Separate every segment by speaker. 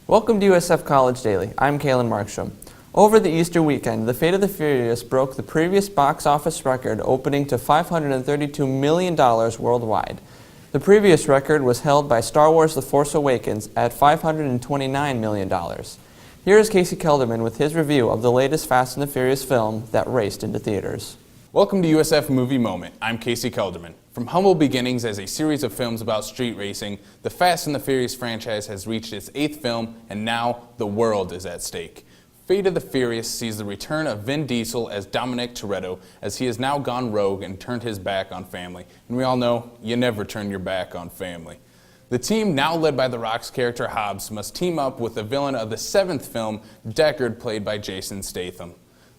Speaker 1: Welcome to USF College Daily. I'm Kalen Markstrom. Over the Easter weekend, The Fate of the Furious broke the previous box office record, opening to $532 million worldwide. The previous record was held by Star Wars The Force Awakens at $529 million. Here is Casey Kelderman with his review of the latest Fast and the Furious film that raced into theaters.
Speaker 2: Welcome to USF Movie Moment. I'm Casey Kelderman. From humble beginnings as a series of films about street racing, the Fast and the Furious franchise has reached its 8th film, and now the world is at stake. Fate of the Furious sees the return of Vin Diesel as Dominic Toretto, as he has now gone rogue and turned his back on family. And we all know, you never turn your back on family. The team, now led by The Rock's character Hobbs, must team up with the villain of the 7th film, Deckard, played by Jason Statham.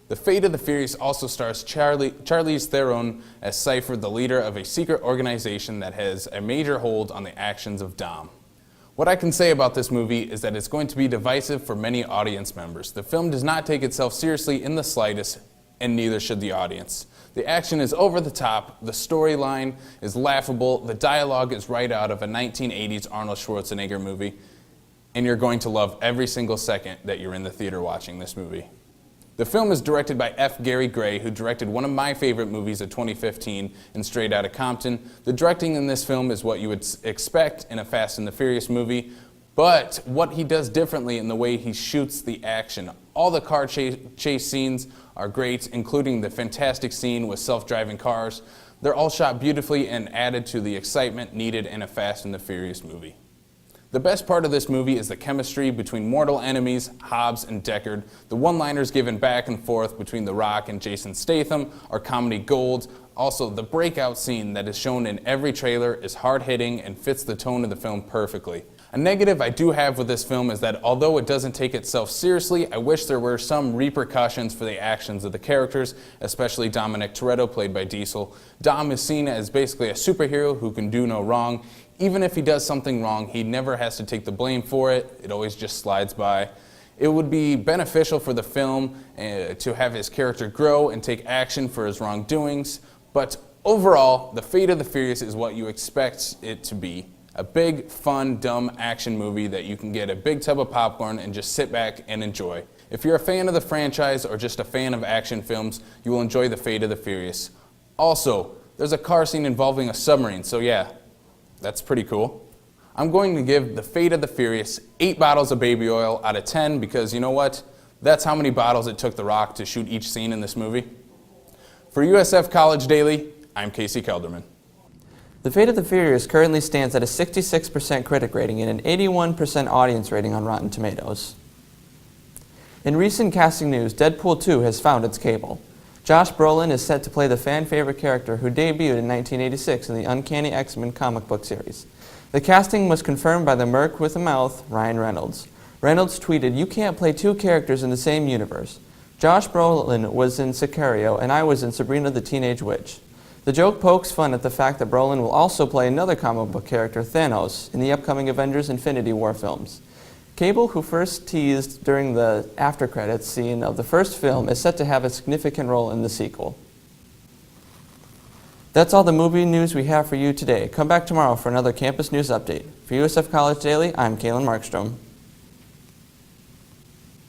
Speaker 2: The Fate of the Furious also stars Charlize Theron as Cypher, the leader of a secret organization that has a major hold on the actions of Dom. What I can say about this movie is that it's going to be divisive for many audience members. The film does not take itself seriously in the slightest, and neither should the audience. The action is over the top, the storyline is laughable, the dialogue is right out of a 1980s Arnold Schwarzenegger movie, and you're going to love every single second that you're in the theater watching this movie. The film is directed by F. Gary Gray, who directed one of my favorite movies of 2015 in Straight Outta Compton. The directing in this film is what you would expect in a Fast and the Furious movie, but what he does differently in the way he shoots the action. All the car chase scenes are great, including the fantastic scene with self-driving cars. They're all shot beautifully and added to the excitement needed in a Fast and the Furious movie. The best part of this movie is the chemistry between mortal enemies, Hobbs and Deckard. The one-liners given back and forth between The Rock and Jason Statham are comedy gold. Also, the breakout scene that is shown in every trailer is hard-hitting and fits the tone of the film perfectly. A negative I do have with this film is that although it doesn't take itself seriously, I wish there were some repercussions for the actions of the characters, especially Dominic Toretto, played by Diesel. Dom is seen as basically a superhero who can do no wrong. Even if he does something wrong, he never has to take the blame for it. It always just slides by. It would be beneficial for the film to have his character grow and take action for his wrongdoings. But overall, The Fate of the Furious is what you expect it to be. A big, fun, dumb action movie that you can get a big tub of popcorn and just sit back and enjoy. If you're a fan of the franchise or just a fan of action films, you will enjoy The Fate of the Furious. Also, there's a car scene involving a submarine, so yeah, that's pretty cool. I'm going to give The Fate of the Furious 8 bottles of baby oil out of 10 because you know what? That's how many bottles it took The Rock to shoot each scene in this movie. For USF College Daily, I'm Casey Kelderman.
Speaker 1: The Fate of the Furious currently stands at a 66% critic rating and an 81% audience rating on Rotten Tomatoes. In recent casting news, Deadpool 2 has found its cable. Josh Brolin is set to play the fan-favorite character who debuted in 1986 in the Uncanny X-Men comic book series. The casting was confirmed by the Merc with a Mouth, Ryan Reynolds. Reynolds tweeted, "You can't play two characters in the same universe. Josh Brolin was in Sicario and I was in Sabrina the Teenage Witch." The joke pokes fun at the fact that Brolin will also play another comic book character, Thanos, in the upcoming Avengers Infinity War films. Cable, who first teased during the after-credits scene of the first film, is set to have a significant role in the sequel. That's all the movie news we have for you today. Come back tomorrow for another campus news update. For USF College Daily, I'm Kalen Markstrom.